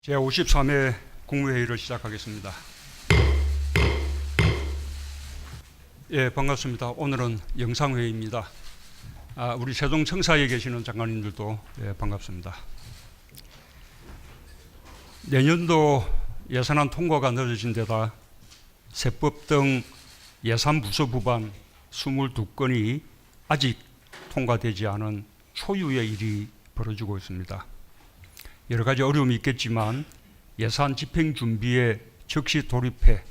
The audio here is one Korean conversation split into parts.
제53회 국무회의를 시작하겠습니다. 예, 반갑습니다. 오늘은 영상회의입니다. 우리 세종청사에 계시는 장관님들도 반갑습니다. 내년도 예산안 통과가 늦어진 데다 세법 등 예산 부서 부반 22건이 아직 통과되지 않은 초유의 일이 벌어지고 있습니다. 여러 가지 어려움이 있겠지만 예산 집행 준비에 즉시 돌입해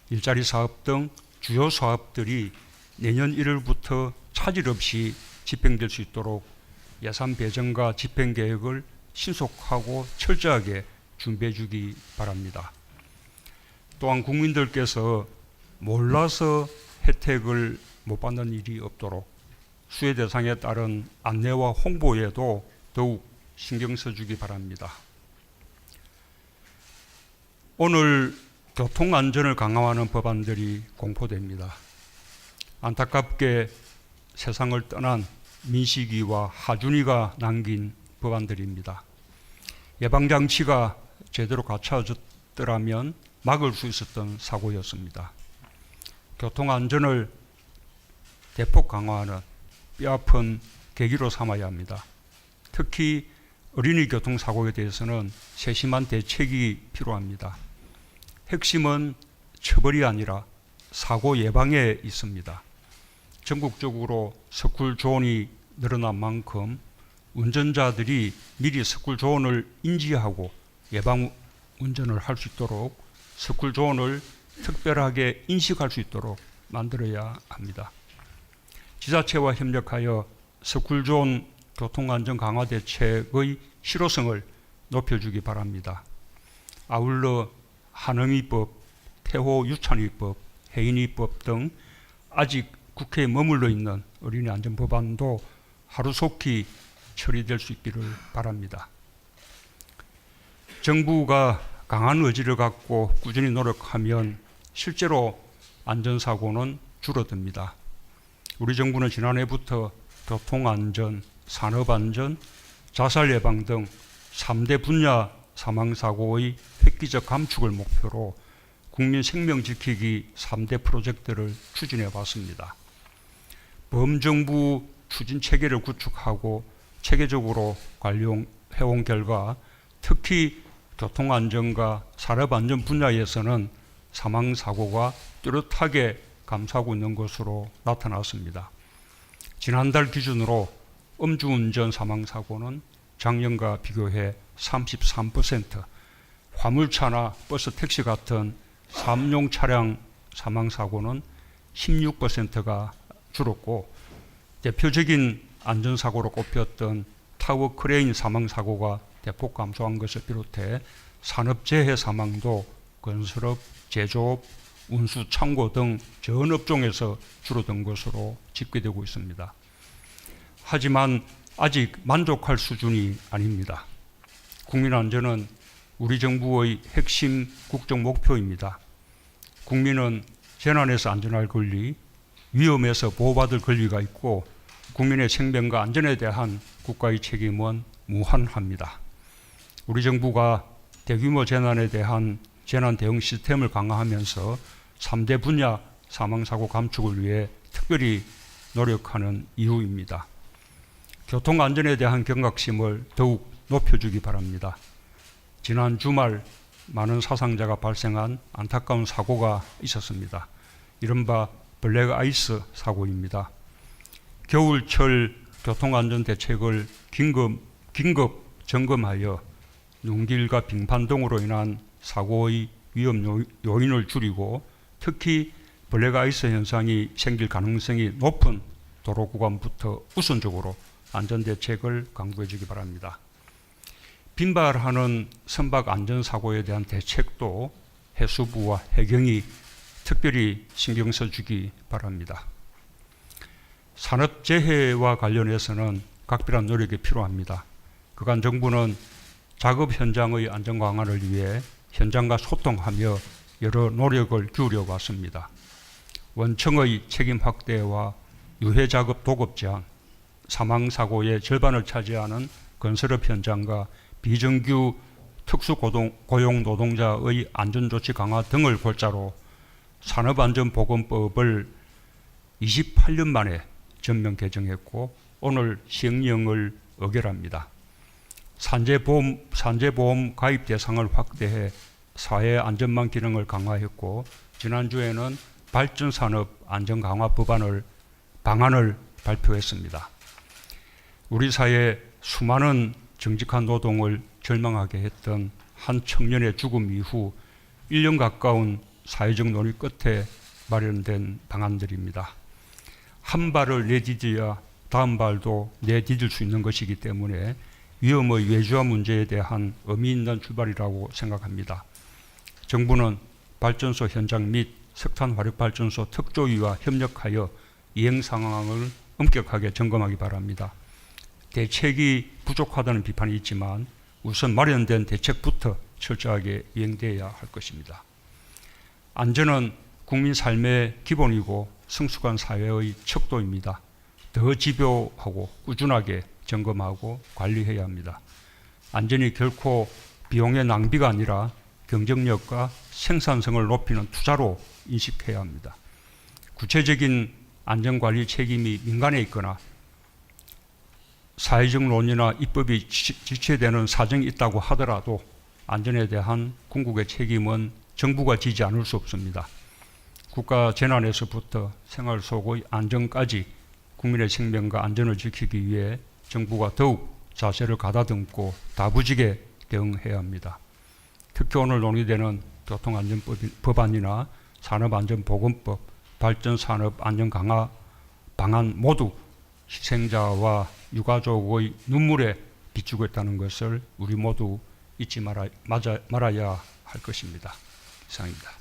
일자리 사업 등 주요 사업들이 내년 1월부터 차질 없이 집행될 수 있도록 예산 배정과 집행 계획을 신속하고 철저하게 준비해 주기 바랍니다. 또한 국민들께서 몰라서 혜택을 못 받는 일이 없도록 수혜 대상에 따른 안내와 홍보에도 더욱 신경 써주기 바랍니다. 오늘 교통안전을 강화하는 법안들이 공포됩니다. 안타깝게 세상을 떠난 민식이와 하준이가 남긴 법안들입니다. 예방장치가 제대로 갖춰졌더라면 막을 수 있었던 사고였습니다. 교통안전을 대폭 강화하는 뼈아픈 계기로 삼아야 합니다. 특히 어린이 교통사고에 대해서는 세심한 대책이 필요합니다. 핵심은 처벌이 아니라 사고 예방에 있습니다. 전국적으로 스쿨존이 늘어난 만큼 운전자들이 미리 스쿨존을 인지하고 예방 운전을 할 수 있도록 스쿨존을 특별하게 인식할 수 있도록 만들어야 합니다. 지자체와 협력하여 스쿨존 교통안전 강화 대책의 실효성을 높여주기 바랍니다. 아울러 한음위법, 태호유찬위법, 해인위법 등 아직 국회에 머물러 있는 어린이 안전 법안도 하루속히 처리될 수 있기를 바랍니다. 정부가 강한 의지를 갖고 꾸준히 노력하면 실제로 안전사고는 줄어듭니다. 우리 정부는 지난해부터 교통안전, 산업안전, 자살 예방 등 3대 분야 사망사고의 획기적 감축을 목표로 국민 생명 지키기 3대 프로젝트를 추진해 봤습니다. 범정부 추진 체계를 구축하고 체계적으로 관리해온 결과 특히 교통안전과 산업안전 분야에서는 사망사고가 뚜렷하게 감소하고 있는 것으로 나타났습니다. 지난달 기준으로 음주운전 사망사고는 작년과 비교해 33%, 화물차나 버스, 택시 같은 사업용 차량 사망사고는 16%가 줄었고 대표적인 안전사고로 꼽혔던 타워 크레인 사망사고가 대폭 감소한 것을 비롯해 산업재해 사망도 건설업, 제조업, 운수, 창고 등 전 업종에서 줄어든 것으로 집계되고 있습니다. 하지만 아직 만족할 수준이 아닙니다. 국민안전은 우리 정부의 핵심 국정 목표입니다. 국민은 재난에서 안전할 권리, 위험에서 보호받을 권리가 있고 국민의 생명과 안전에 대한 국가의 책임은 무한합니다. 우리 정부가 대규모 재난에 대한 재난 대응 시스템을 강화하면서 3대 분야 사망사고 감축을 위해 특별히 노력하는 이유입니다. 교통안전에 대한 경각심을 더욱 높여주기 바랍니다. 지난 주말 많은 사상자가 발생한 안타까운 사고가 있었습니다. 이른바 블랙아이스 사고입니다. 겨울철 교통안전 대책을 긴급 점검하여 눈길과 빙판 등으로 인한 사고의 위험 요인을 줄이고 특히 블랙아이스 현상이 생길 가능성이 높은 도로 구간부터 우선적으로 안전대책을 강구해 주기 바랍니다. 빈발하는 선박 안전사고에 대한 대책도 해수부와 해경이 특별히 신경 써주기 바랍니다. 산업재해와 관련해서는 각별한 노력이 필요합니다. 그간 정부는 작업 현장의 안전 강화를 위해 현장과 소통하며 여러 노력을 기울여 왔습니다. 원청의 책임 확대와 유해작업 도급 제한, 사망사고의 절반을 차지하는 건설업 현장과 비정규 특수고용 노동자의 안전조치 강화 등을 골자로 산업안전보건법을 28년 만에 전면 개정했고 오늘 시행령을 의결합니다. 산재보험 가입 대상을 확대해 사회 안전망 기능을 강화했고 지난주에는 발전산업 안전 강화 방안을 발표했습니다. 우리 사회 수많은 정직한 노동을 절망하게 했던 한 청년의 죽음 이후 1년 가까운 사회적 논의 끝에 마련된 방안들입니다. 한 발을 내디뎌야 다음 발도 내디딜 수 있는 것이기 때문에 위험의 외주화 문제에 대한 의미 있는 출발이라고 생각합니다. 정부는 발전소 현장 및 석탄 화력발전소 특조위와 협력하여 이행 상황을 엄격하게 점검하기 바랍니다. 대책이 부족하다는 비판이 있지만 우선 마련된 대책부터 철저하게 이행되어야 할 것입니다. 안전은 국민 삶의 기본이고 성숙한 사회의 척도입니다. 더 집요하고 꾸준하게 점검하고 관리해야 합니다. 안전이 결코 비용의 낭비가 아니라 경쟁력과 생산성을 높이는 투자로 인식해야 합니다. 구체적인 안전관리 책임이 민간에 있거나 사회적 논의나 입법이 지체되는 사정이 있다고 하더라도 안전에 대한 궁극의 책임은 정부가 지지 않을 수 없습니다. 국가 재난에서부터 생활 속의 안전까지 국민의 생명과 안전을 지키기 위해 정부가 더욱 자세를 가다듬고 다부지게 대응해야 합니다. 특히 오늘 논의되는 교통안전법 법안이나 산업안전보건법, 발전산업 안전 강화 방안 모두 희생자와 유가족의 눈물에 비추고 있다는 것을 우리 모두 잊지 말아야 할 것입니다. 이상입니다.